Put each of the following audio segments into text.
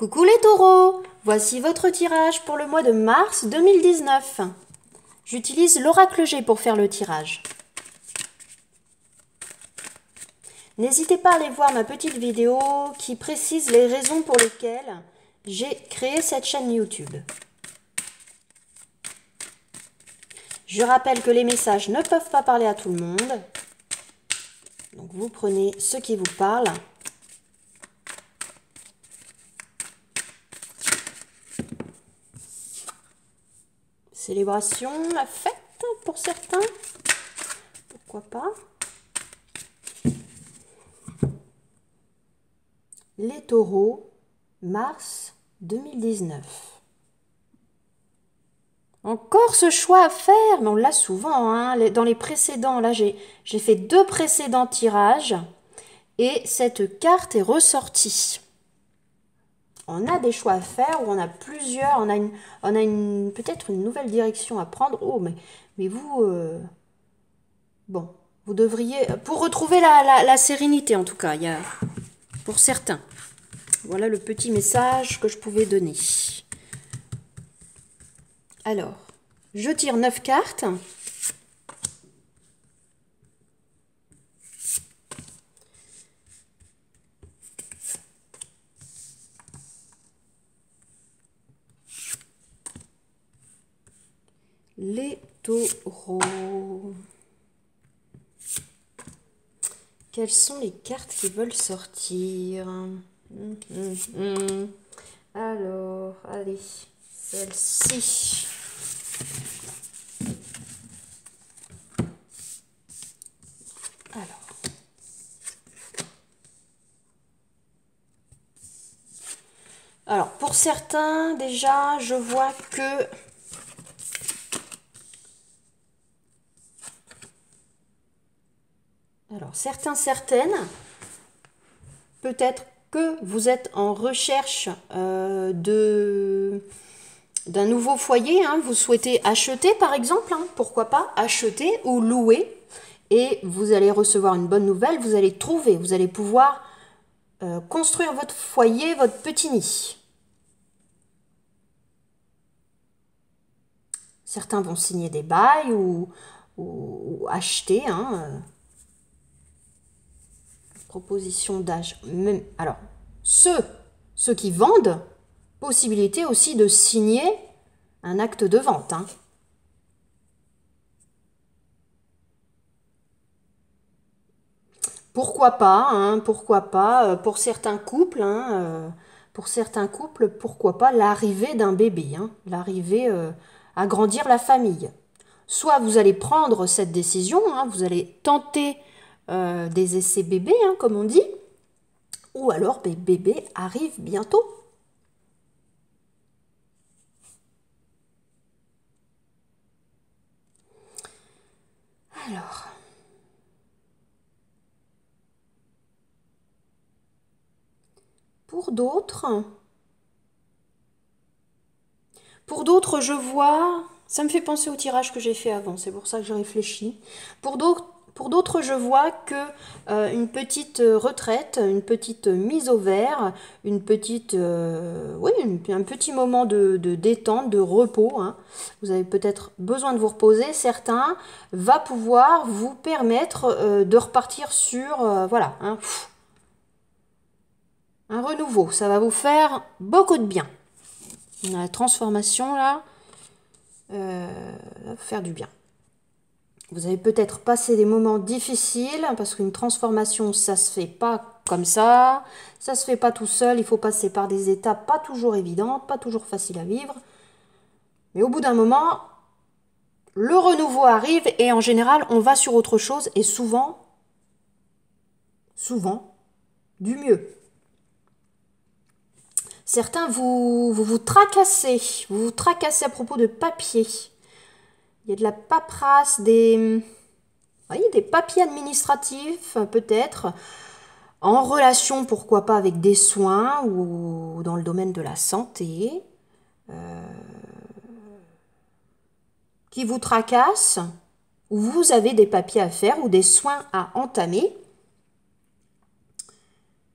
Coucou les taureaux, voici votre tirage pour le mois de mars 2019. J'utilise l'oracle G pour faire le tirage. N'hésitez pas à aller voir ma petite vidéo qui précise les raisons pour lesquelles j'ai créé cette chaîne YouTube. Je rappelle que les messages ne peuvent pas parler à tout le monde. Donc vous prenez ce qui vous parle. Célébration, la fête pour certains. Pourquoi pas? Les taureaux, mars 2019. Encore ce choix à faire, mais on l'a souvent, hein, dans les précédents. Là, j'ai fait 2 précédents tirages et cette carte est ressortie. On a des choix à faire, ou on a plusieurs, on a peut-être une nouvelle direction à prendre. Oh, mais vous, bon, vous devriez, pour retrouver la sérénité en tout cas, il y a, pour certains. Voilà le petit message que je pouvais donner. Alors, je tire 9 cartes. Les taureaux. Quelles sont les cartes qui veulent sortir? Alors, allez, celle-ci. Alors, pour certains, déjà, je vois que certaines, peut-être que vous êtes en recherche d'un nouveau foyer, hein, vous souhaitez acheter par exemple, hein, pourquoi pas, acheter ou louer, et vous allez recevoir une bonne nouvelle, vous allez trouver, vous allez pouvoir construire votre foyer, votre petit nid. Certains vont signer des bails ou acheter, hein, proposition d'âge. Alors, ceux qui vendent, possibilité aussi de signer un acte de vente. Hein. Pourquoi pas, hein, pourquoi pas, pour certains couples, hein, pourquoi pas l'arrivée d'un bébé, hein, l'arrivée à grandir la famille. Soit vous allez prendre cette décision, hein, vous allez tenter des essais bébés, hein, comme on dit, ou alors bébé arrive bientôt. Alors, pour d'autres, je vois, ça me fait penser au tirage que j'ai fait avant, c'est pour ça que je réfléchis. Pour d'autres, je vois que une petite retraite, une petite mise au vert, une petite, oui, un petit moment de détente, de repos. Hein. Vous avez peut-être besoin de vous reposer. Certains va pouvoir vous permettre de repartir sur, voilà, hein, un renouveau. Ça va vous faire beaucoup de bien. On a la transformation là, va vous faire du bien. Vous avez peut-être passé des moments difficiles, parce qu'une transformation, ça se fait pas comme ça se fait pas tout seul, il faut passer par des étapes pas toujours évidentes, pas toujours faciles à vivre. Mais au bout d'un moment, le renouveau arrive et en général, on va sur autre chose et souvent, du mieux. Certains vous tracassez à propos de papier. Il y a de la paperasse, des papiers administratifs peut-être, en relation pourquoi pas avec des soins ou dans le domaine de la santé, qui vous tracassent, ou vous avez des papiers à faire ou des soins à entamer.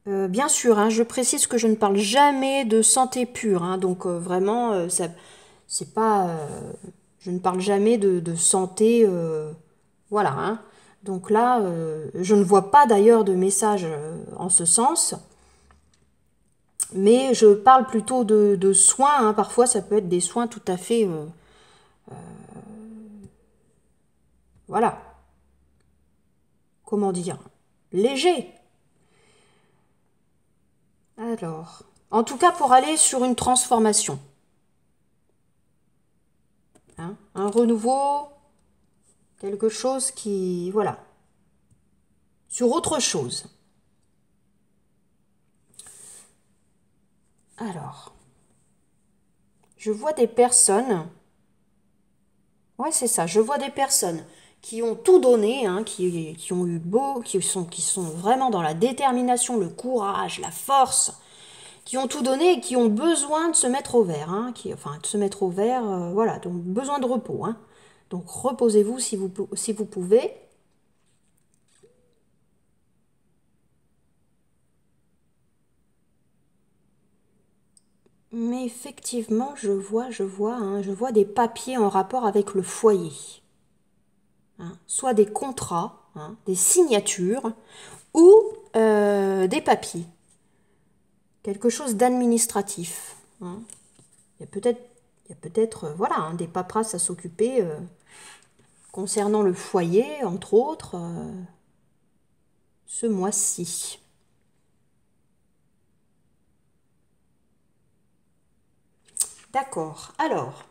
Bien sûr, hein, je précise que je ne parle jamais de santé pure, hein, donc vraiment, ça, c'est pas, je ne parle jamais de santé, voilà, hein. Donc là, je ne vois pas d'ailleurs de message en ce sens, mais je parle plutôt de soins, hein. Parfois, ça peut être des soins tout à fait, voilà, comment dire, légers. Alors, en tout cas, pour aller sur une transformation, hein, un renouveau, quelque chose qui, voilà, sur autre chose. Alors, je vois des personnes, ouais, c'est ça, je vois des personnes qui ont tout donné, hein, qui ont eu beau, qui sont vraiment dans la détermination, le courage, la force, qui ont tout donné et qui ont besoin de se mettre au vert, hein, enfin, de se mettre au vert, voilà, donc besoin de repos, hein. Donc reposez-vous si vous pouvez. Mais effectivement, je vois des papiers en rapport avec le foyer, hein. Soit des contrats, hein, des signatures, ou des papiers, quelque chose d'administratif, hein. Il y a peut-être, voilà, hein, des paperasses à s'occuper concernant le foyer, entre autres, ce mois-ci. D'accord. Alors,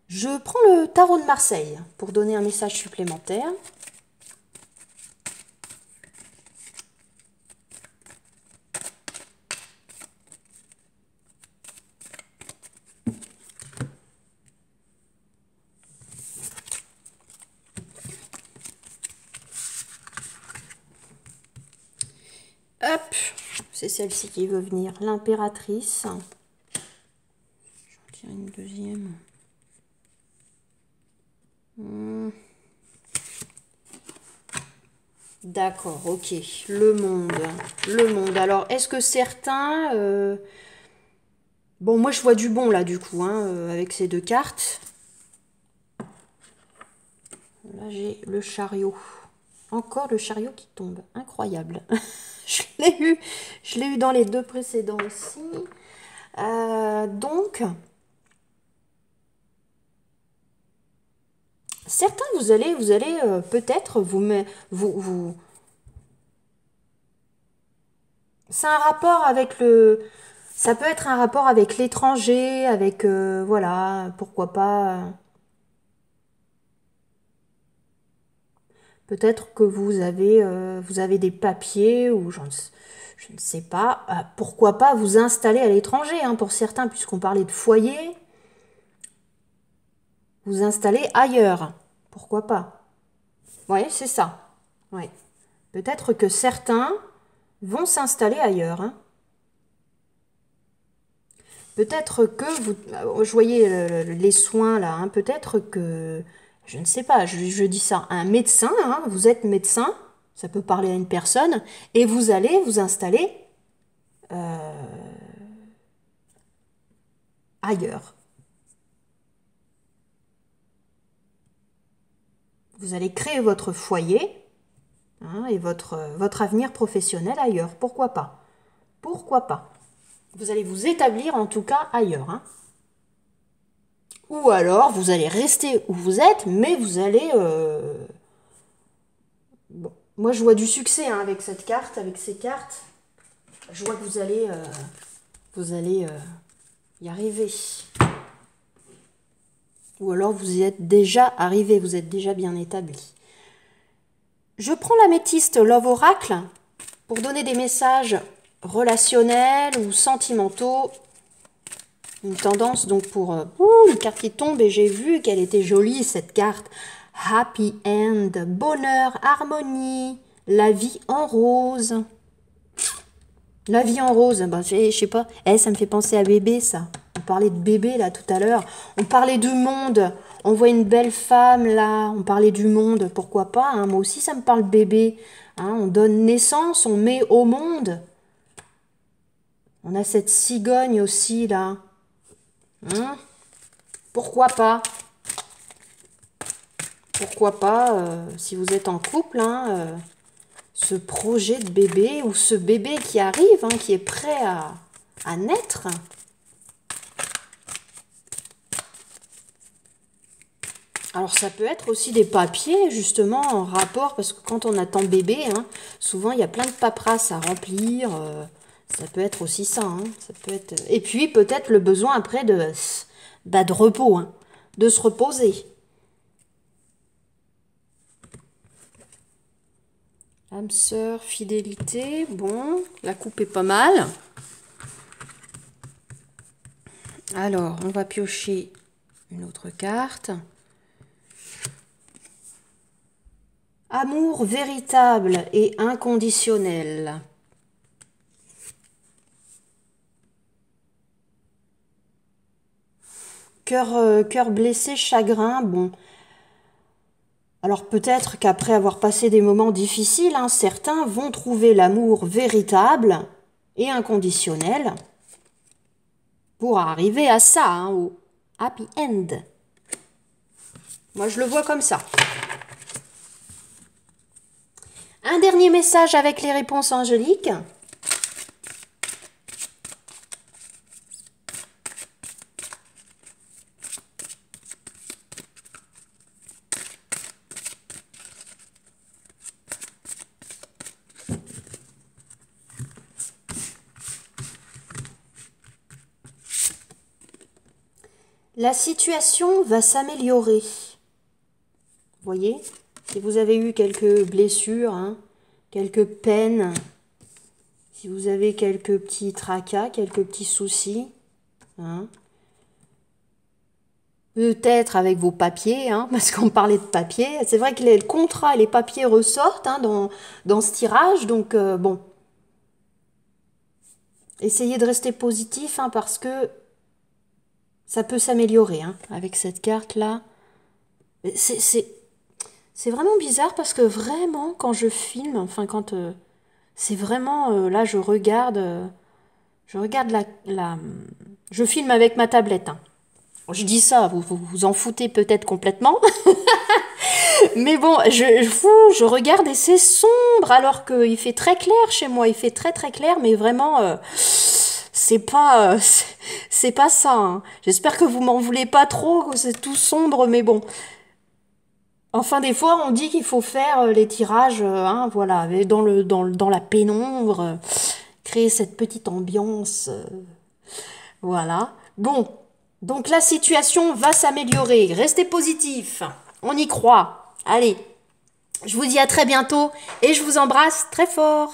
je prends le tarot de Marseille pour donner un message supplémentaire. Hop, c'est celle-ci qui veut venir, l'impératrice. J'en tire une deuxième. D'accord, ok. Le monde. Le monde. Alors, est-ce que certains... Bon, moi, je vois du bon, là, du coup, hein, avec ces deux cartes. Là, j'ai le chariot. Encore le chariot qui tombe. Incroyable. Je l'ai eu dans les deux précédents aussi. Donc, certains, vous allez peut-être vous... C'est un rapport avec le... Ça peut être un rapport avec l'étranger, avec... voilà, pourquoi pas... Peut-être que vous avez des papiers ou je ne sais pas. Pourquoi pas vous installer à l'étranger, hein, pour certains, puisqu'on parlait de foyer. Vous installer ailleurs. Pourquoi pas? Oui, c'est ça. Ouais. Peut-être que certains vont s'installer ailleurs, hein. Peut-être que je voyais les soins là, hein, peut-être que, je ne sais pas, je dis ça, un médecin, hein, vous êtes médecin, ça peut parler à une personne, et vous allez vous installer ailleurs. Vous allez créer votre foyer, hein, et votre avenir professionnel ailleurs. Pourquoi pas? Pourquoi pas? Vous allez vous établir en tout cas ailleurs, hein. Ou alors vous allez rester où vous êtes, mais vous allez... Bon, moi je vois du succès, hein, avec cette carte, avec ces cartes. Je vois que vous allez y arriver. Ou alors vous y êtes déjà arrivé, vous êtes déjà bien établi. Je prends l'améthyste Love Oracle pour donner des messages relationnels ou sentimentaux. Une tendance donc pour une carte qui tombe, et j'ai vu qu'elle était jolie cette carte. Happy End, bonheur, harmonie, la vie en rose. La vie en rose, ben, je sais pas, ça me fait penser à bébé ça. On parlait de bébé là tout à l'heure, on parlait du monde, on voit une belle femme là, on parlait du monde, pourquoi pas, hein, moi aussi ça me parle bébé, hein, on donne naissance, on met au monde. On a cette cigogne aussi là. Hein, pourquoi pas? Pourquoi pas, si vous êtes en couple, hein, ce projet de bébé ou ce bébé qui arrive, hein, qui est prêt à naître. Alors ça peut être aussi des papiers justement en rapport, parce que quand on attend bébé, hein, souvent il y a plein de paperasses à remplir. Ça peut être aussi ça. Hein, ça peut être... Et puis peut-être le besoin après de repos, hein, de se reposer. Âme sœur, fidélité, bon, la coupe est pas mal. Alors, on va piocher une autre carte. Amour véritable et inconditionnel. Cœur blessé, chagrin, bon. Alors peut-être qu'après avoir passé des moments difficiles, hein, certains vont trouver l'amour véritable et inconditionnel pour arriver à ça, hein, au happy end. Moi, je le vois comme ça. Un dernier message avec les réponses angéliques. La situation va s'améliorer. Vous voyez, si vous avez eu quelques blessures, hein, quelques peines, si vous avez quelques petits tracas, quelques petits soucis, hein, peut-être avec vos papiers, hein, parce qu'on parlait de papier. C'est vrai que le contrat et les papiers ressortent, hein, dans ce tirage, donc bon. Essayez de rester positif, hein, parce que ça peut s'améliorer, hein, avec cette carte-là. C'est vraiment bizarre parce que vraiment, quand je filme, enfin quand... c'est vraiment... là, je regarde je filme avec ma tablette. Hein. Je dis ça, vous en foutez peut-être complètement. Mais bon, je regarde et c'est sombre alors qu'il fait très clair chez moi. Il fait très très clair, mais vraiment... c'est pas ça. Hein. J'espère que vous m'en voulez pas trop, que c'est tout sombre, mais bon. Enfin, des fois, on dit qu'il faut faire les tirages, hein, voilà, dans la pénombre, créer cette petite ambiance, voilà. Bon, donc la situation va s'améliorer. Restez positif, on y croit. Allez, je vous dis à très bientôt et je vous embrasse très fort.